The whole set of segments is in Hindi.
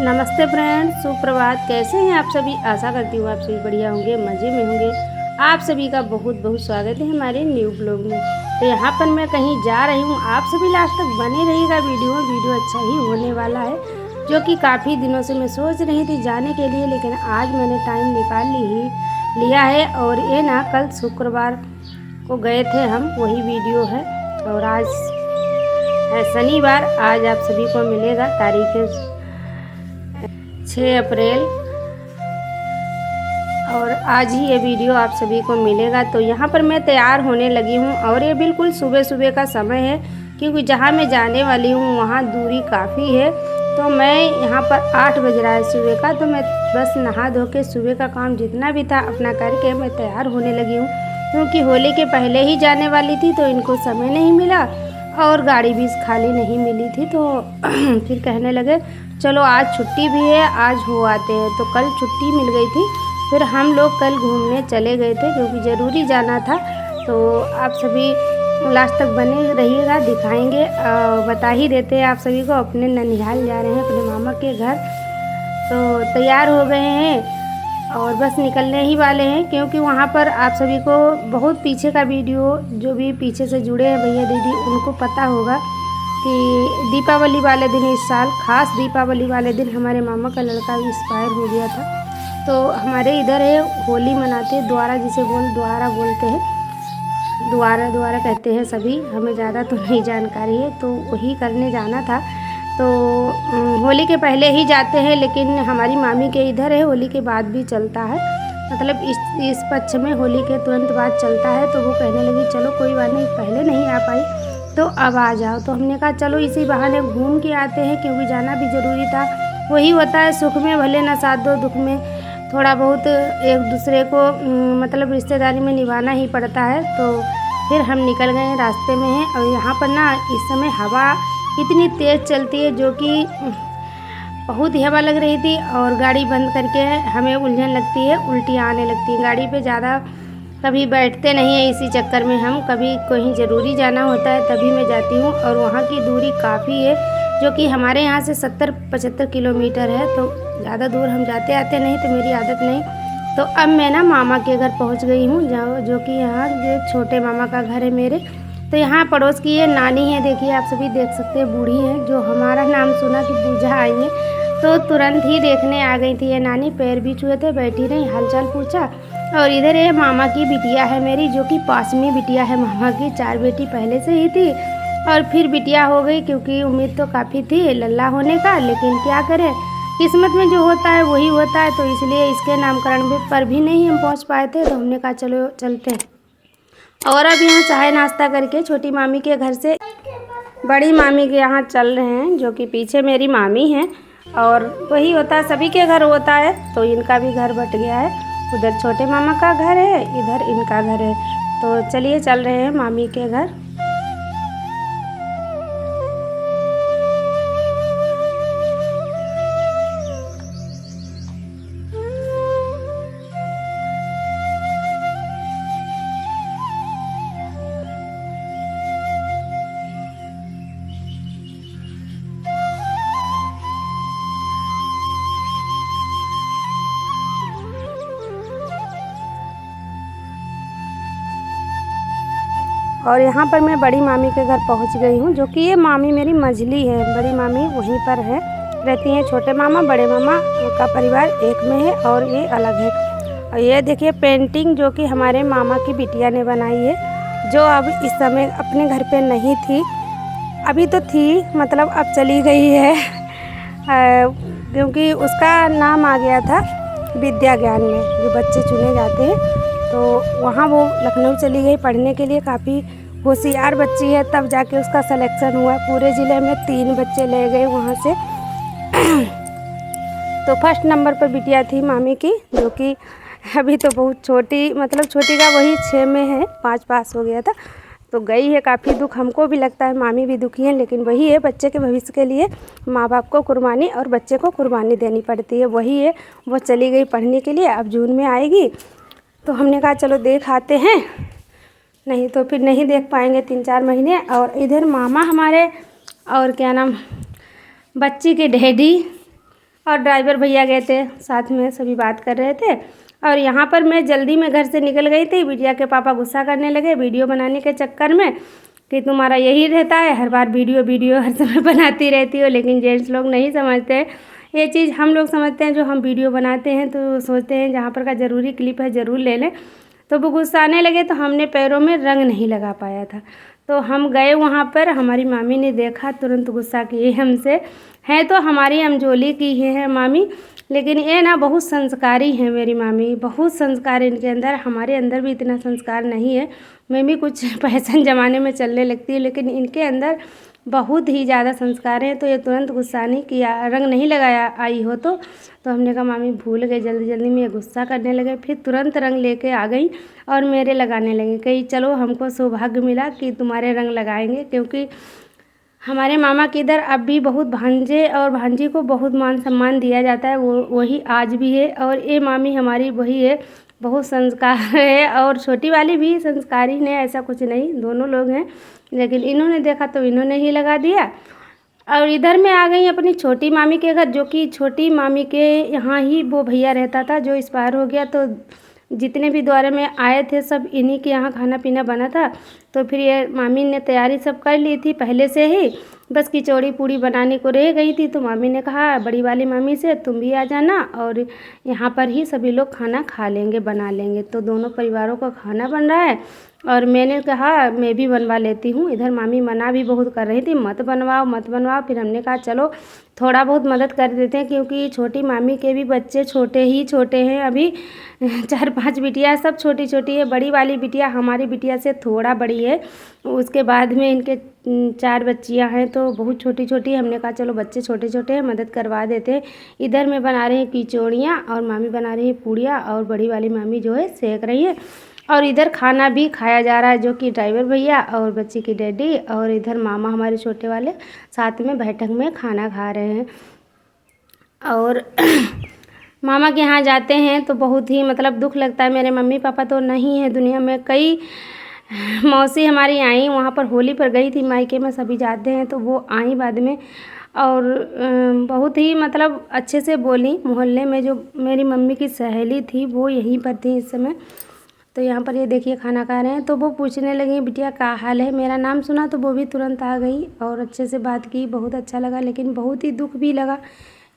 नमस्ते फ्रेंड्स, सुप्रभात। कैसे हैं आप सभी? आशा करती हूँ आप सभी बढ़िया होंगे, मज़े में होंगे। आप सभी का बहुत बहुत स्वागत है हमारे न्यू ब्लॉग में। तो यहाँ पर मैं कहीं जा रही हूँ, आप सभी लास्ट तक बने रहिएगा। वीडियो अच्छा ही होने वाला है, जो कि काफ़ी दिनों से मैं सोच रही थी जाने के लिए, लेकिन आज मैंने टाइम निकाल लिया है। और ये ना कल शुक्रवार को गए थे हम, वही वीडियो है। और आज है शनिवार, आज आप सभी को मिलेगा तारीख 6 अप्रैल, और आज ही ये वीडियो आप सभी को मिलेगा। तो यहाँ पर मैं तैयार होने लगी हूँ, और ये बिल्कुल सुबह सुबह का समय है, क्योंकि जहाँ मैं जाने वाली हूँ वहाँ दूरी काफ़ी है। तो मैं यहाँ पर 8 बज रहा है सुबह का, तो मैं बस नहा धो के सुबह का काम जितना भी था अपना करके मैं तैयार होने लगी हूँ, क्योंकि होली के पहले ही जाने वाली थी तो इनको समय नहीं मिला और गाड़ी भी खाली नहीं मिली थी। तो फिर कहने लगे चलो आज छुट्टी भी है, आज हो आते हैं। तो कल छुट्टी मिल गई थी, फिर हम लोग कल घूमने चले गए थे, क्योंकि ज़रूरी जाना था। तो आप सभी लास्ट तक बने रहिएगा, दिखाएंगे। बता ही देते हैं आप सभी को, अपने ननिहाल जा रहे हैं, अपने मामा के घर। तो तैयार हो गए हैं और बस निकलने ही वाले हैं, क्योंकि वहाँ पर आप सभी को बहुत पीछे का वीडियो, जो भी पीछे से जुड़े हैं भैया दीदी, उनको पता होगा कि दीपावली वाले दिन, इस साल खास दीपावली वाले दिन हमारे मामा का लड़का एक्सपायर हो गया था। तो हमारे इधर है होली मनाते हैं, द्वारा जिसे द्वारा बोलते हैं, द्वारा कहते हैं सभी, हमें ज़्यादा तो नहीं जानकारी है। तो वही करने जाना था। तो होली के पहले ही जाते हैं, लेकिन हमारी मामी के इधर है होली के बाद भी चलता है, मतलब इस पक्ष में होली के तुरंत बाद चलता है। तो वो कहने लगी चलो कोई बात नहीं, पहले नहीं आ पाई तो अब आ जाओ। तो हमने कहा चलो इसी बहाने घूम के आते हैं, क्योंकि जाना भी ज़रूरी था। वही होता है, सुख में भले ना साथ दो, दुख में थोड़ा बहुत एक दूसरे को मतलब रिश्तेदारी में निभाना ही पड़ता है। तो फिर हम निकल गए, रास्ते में हैं। और यहाँ पर ना इस समय हवा इतनी तेज़ चलती है, जो कि बहुत ही हवा लग रही थी, और गाड़ी बंद करके हमें उलझन लगती है, उल्टी आने लगती है। गाड़ी पे ज़्यादा कभी बैठते नहीं हैं, इसी चक्कर में हम कभी कहीं ज़रूरी जाना होता है तभी मैं जाती हूँ। और वहाँ की दूरी काफ़ी है, जो कि हमारे यहाँ से 70-75 किलोमीटर है। तो ज़्यादा दूर हम जाते आते नहीं, तो मेरी आदत नहीं। तो अब मैं ना मामा के घर पहुँच गई हूँ, जो कि यहाँ जो छोटे मामा का घर है मेरे। तो यहाँ पड़ोस की ये नानी है, देखिए आप सभी देख सकते हैं, बूढ़ी है, जो हमारा नाम सुना कि पूजा आई है तो तुरंत ही देखने आ गई थी। ये नानी पैर भी छुए थे, बैठी रही, हालचाल पूछा। और इधर ये मामा की बिटिया है मेरी, जो कि 5वीं बिटिया है मामा की। 4 बेटी पहले से ही थी और फिर बिटिया हो गई, क्योंकि उम्मीद तो काफ़ी थी लल्ला होने का, लेकिन क्या करें, किस्मत में जो होता है वही होता है। तो इसलिए इसके नामकरण पर भी नहीं हम पहुँच पाए थे, तो हमने कहा चलो चलते हैं। और अब यहाँ चाय नाश्ता करके छोटी मामी के घर से बड़ी मामी के यहाँ चल रहे हैं, जो कि पीछे मेरी मामी हैं। और वही होता है, सभी के घर होता है, तो इनका भी घर बट गया है। उधर छोटे मामा का घर है, इधर इनका घर है। तो चलिए चल रहे हैं मामी के घर। और यहाँ पर मैं बड़ी मामी के घर पहुँच गई हूँ, जो कि ये मामी मेरी मझली है। बड़ी मामी वहीं पर है, रहती हैं। छोटे मामा बड़े मामा का परिवार एक में है और ये अलग है। और ये देखिए पेंटिंग, जो कि हमारे मामा की बिटिया ने बनाई है, जो अब इस समय अपने घर पे नहीं थी, अभी तो थी, मतलब अब चली गई है, क्योंकि उसका नाम आ गया था विद्या ज्ञान में, जो बच्चे चुने जाते हैं। तो वहाँ वो लखनऊ चली गई पढ़ने के लिए, काफ़ी होशियार बच्ची है, तब जाके उसका सिलेक्शन हुआ। पूरे ज़िले में 3 बच्चे ले गए वहाँ से। तो फर्स्ट नंबर पर बिटिया थी मामी की, जो कि अभी तो बहुत छोटी, मतलब छोटी का वही 6 में है, 5 पास हो गया था। तो गई है, काफ़ी दुख हमको भी लगता है, मामी भी दुखी है, लेकिन वही है, बच्चे के भविष्य के लिए माँ बाप को कुर्बानी और बच्चे को कुर्बानी देनी पड़ती है। वही है, वो चली गई पढ़ने के लिए, अब जून में आएगी। तो हमने कहा चलो देख आते हैं, नहीं तो फिर नहीं देख पाएंगे 3-4 महीने। और इधर मामा हमारे, और क्या नाम, बच्ची के डैडी और ड्राइवर भैया गए थे, साथ में सभी बात कर रहे थे। और यहाँ पर मैं जल्दी में घर से निकल गई थी। बिटिया के पापा गुस्सा करने लगे वीडियो बनाने के चक्कर में कि तुम्हारा यही रहता है, हर बार वीडियो हर समय बनाती रहती हो। लेकिन जेंट्स लोग नहीं समझते हैं ये चीज़, हम लोग समझते हैं। जो हम वीडियो बनाते हैं तो सोचते हैं जहाँ पर का ज़रूरी क्लिप है ज़रूर ले लें। तो वो गुस्साने लगे तो हमने पैरों में रंग नहीं लगा पाया था। तो हम गए वहाँ पर, हमारी मामी ने देखा, तुरंत गुस्सा किए हमसे। हैं तो हमारी अमजोली की ही है मामी, लेकिन ये ना बहुत संस्कारी हैं मेरी मामी, बहुत संस्कार इनके अंदर। हमारे अंदर भी इतना संस्कार नहीं है। मैं भी कुछ फैशन ज़माने में चलने लगती है, लेकिन इनके अंदर बहुत ही ज़्यादा संस्कार हैं। तो ये तुरंत गुस्सा नहीं किया, रंग नहीं लगाया आई हो तो हमने कहा मामी भूल गए, जल्दी जल्दी में ये गुस्सा करने लगे। फिर तुरंत रंग लेके आ गई और मेरे लगाने लगे। कही चलो हमको सौभाग्य मिला कि तुम्हारे रंग लगाएंगे, क्योंकि हमारे मामा के इधर अब भी बहुत भांजे और भांजी को बहुत मान सम्मान दिया जाता है। वो वही आज भी है। और ये मामी हमारी वही है, बहुत संस्कार है। और छोटी वाली भी संस्कारी ने, ऐसा कुछ नहीं, दोनों लोग हैं। लेकिन इन्होंने देखा तो इन्होंने ही लगा दिया। और इधर मैं आ गई अपनी छोटी मामी के घर, जो कि छोटी मामी के यहाँ ही वो भैया रहता था जो एक्सपायर हो गया। तो जितने भी द्वारे में आए थे सब इन्हीं के यहाँ खाना पीना बना था। तो फिर ये मामी ने तैयारी सब कर ली थी पहले से ही, बस खिचड़ी पूड़ी बनाने को रह गई थी। तो मामी ने कहा बड़ी वाली मामी से तुम भी आ जाना और यहाँ पर ही सभी लोग खाना खा लेंगे, बना लेंगे। तो दोनों परिवारों का खाना बन रहा है और मैंने कहा मैं भी बनवा लेती हूँ। इधर मामी मना भी बहुत कर रही थी, मत बनवाओ मत बनवाओ। फिर हमने कहा चलो थोड़ा बहुत मदद कर देते हैं, क्योंकि छोटी मामी के भी बच्चे छोटे हैं अभी। 4-5 बिटिया सब छोटी छोटी है। बड़ी वाली बिटिया हमारी बिटिया से थोड़ा बड़ी है, उसके बाद में इनके 4 बच्चियां हैं तो बहुत छोटी छोटी। हमने कहा चलो बच्चे छोटे छोटे हैं, मदद करवा देते हैं। इधर में बना रही हैं खिचड़ियाँ और मामी बना रही है पूड़ियाँ और बड़ी वाली मामी जो है सेक रही है। और इधर खाना भी खाया जा रहा है, जो कि ड्राइवर भैया और बच्ची की डैडी और इधर मामा हमारे छोटे वाले साथ में बैठक में खाना खा रहे हैं। और मामा के यहाँ जाते हैं तो बहुत ही मतलब दुख लगता है। मेरे मम्मी पापा तो नहीं है दुनिया में। कई मौसी हमारी आई, वहाँ पर होली पर गई थी मायके में, सभी जाते हैं तो वो आई बाद में। और बहुत ही मतलब अच्छे से बोली। मोहल्ले में जो मेरी मम्मी की सहेली थी वो यहीं पर थी इस समय। तो यहाँ पर ये देखिए खाना खा रहे हैं। तो वो पूछने लगी बिटिया क्या हाल है। मेरा नाम सुना तो वो भी तुरंत आ गई और अच्छे से बात की, बहुत अच्छा लगा। लेकिन बहुत ही दुख भी लगा,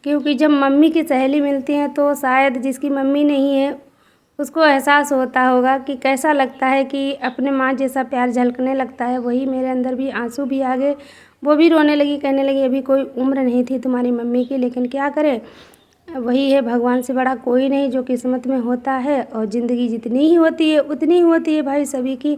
क्योंकि जब मम्मी की सहेली मिलती है तो शायद जिसकी मम्मी नहीं है उसको एहसास होता होगा कि कैसा लगता है कि अपने माँ जैसा प्यार झलकने लगता है। वही मेरे अंदर भी आंसू भी आ गए। वो भी रोने लगी, कहने लगी अभी कोई उम्र नहीं थी तुम्हारी मम्मी की, लेकिन क्या करें, वही है, भगवान से बड़ा कोई नहीं, जो किस्मत में होता है। और ज़िंदगी जितनी ही होती है उतनी ही होती है भाई सभी की।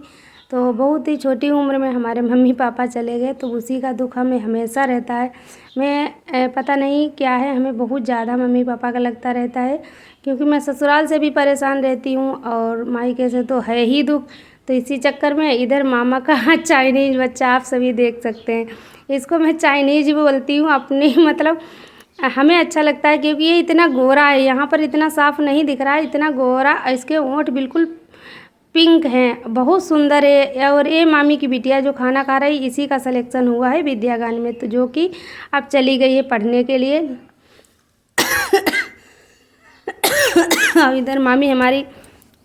तो बहुत ही छोटी उम्र में हमारे मम्मी पापा चले गए, तो उसी का दुख हमें हमेशा रहता है। मैं पता नहीं क्या है, हमें बहुत ज़्यादा मम्मी पापा का लगता रहता है, क्योंकि मैं ससुराल से भी परेशान रहती हूँ और मायके से तो है ही दुख। तो इसी चक्कर में इधर मामा का चाइनीज़ बच्चा आप सभी देख सकते हैं, इसको मैं चाइनीज़ बोलती हूँ अपनी मतलब हमें अच्छा लगता है, क्योंकि ये इतना गोरा है। यहाँ पर इतना साफ नहीं दिख रहा है, इतना गोरा। इसके होंठ बिल्कुल पिंक हैं, बहुत सुंदर है। और ये मामी की बिटिया जो खाना खा रही, इसी का सिलेक्शन हुआ है विद्यागान में, तो जो कि अब चली गई है पढ़ने के लिए। और इधर मामी हमारी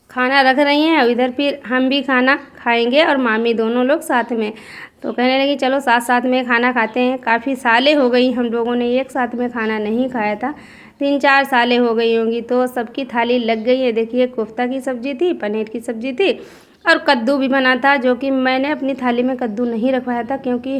खाना रख रही हैं और इधर फिर हम भी खाना खाएंगे और मामी दोनों लोग साथ में। तो कहने लगी चलो साथ साथ में खाना खाते हैं। काफ़ी सालें हो गई हम लोगों ने एक साथ में खाना नहीं खाया था, 3-4 सालें हो गई होंगी। तो सबकी थाली लग गई है। देखिए कोफ्ता की सब्ज़ी थी, पनीर की सब्ज़ी थी और कद्दू भी बना था, जो कि मैंने अपनी थाली में कद्दू नहीं रखवाया था, क्योंकि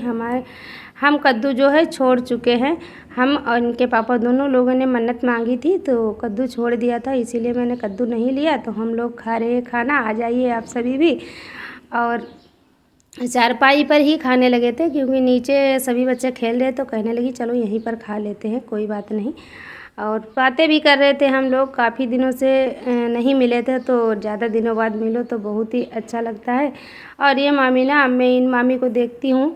हम कद्दू जो है छोड़ चुके हैं। हम और इनके पापा दोनों लोगों ने मन्नत मांगी थी तो कद्दू छोड़ दिया था, इसीलिए मैंने कद्दू नहीं लिया। तो हम लोग खा रहे हैं खाना, आ जाइए आप सभी भी। और चारपाई पर ही खाने लगे थे, क्योंकि नीचे सभी बच्चे खेल रहे, तो कहने लगी चलो यहीं पर खा लेते हैं, कोई बात नहीं। और बातें भी कर रहे थे हम लोग, काफ़ी दिनों से नहीं मिले थे, तो ज़्यादा दिनों बाद मिलो तो बहुत ही अच्छा लगता है। और ये मामी ना, मैं इन मामी को देखती हूँ,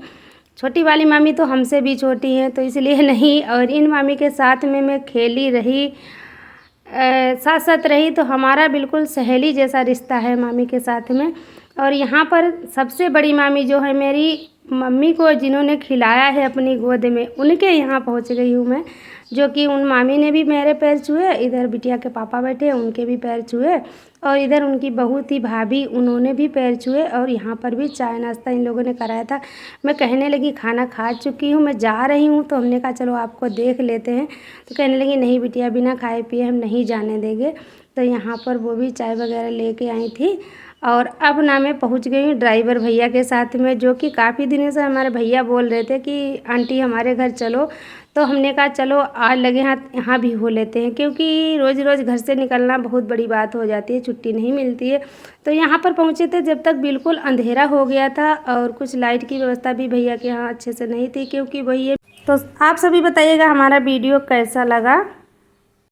छोटी वाली मामी तो हमसे भी छोटी हैं तो इसलिए नहीं। और इन मामी के साथ में मैं खेली रही, साथ साथ रही, तो हमारा बिल्कुल सहेली जैसा रिश्ता है मामी के साथ में। और यहाँ पर सबसे बड़ी मामी जो है मेरी मम्मी को जिन्होंने खिलाया है अपनी गोद में, उनके यहाँ पहुँच गई हूँ मैं, जो कि उन मामी ने भी मेरे पैर छुए, इधर बिटिया के पापा बैठे उनके भी पैर छुए, और इधर उनकी बहू थी भाभी, उन्होंने भी पैर छुए। और यहाँ पर भी चाय नाश्ता इन लोगों ने कराया था। मैं कहने लगी खाना खा चुकी हूँ, मैं जा रही हूँ, तो हमने कहा चलो आपको देख लेते हैं। तो कहने लगी नहीं बिटिया, बिना खाए पिए हम नहीं जाने देंगे। तो यहाँ पर वो भी चाय वगैरह लेके आई थी। और अब ना मैं पहुंच गई हूँ ड्राइवर भैया के साथ में, जो कि काफ़ी दिनों से हमारे भैया बोल रहे थे कि आंटी हमारे घर चलो। तो हमने कहा चलो आज लगे हाथ यहाँ भी हो लेते हैं, क्योंकि रोज़ रोज़ घर से निकलना बहुत बड़ी बात हो जाती है, छुट्टी नहीं मिलती है। तो यहाँ पर पहुँचे थे जब तक बिल्कुल अंधेरा हो गया था, और कुछ लाइट की व्यवस्था भी भैया के यहाँ अच्छे से नहीं थी, क्योंकि वही है। तो आप सभी बताइएगा हमारा वीडियो कैसा लगा।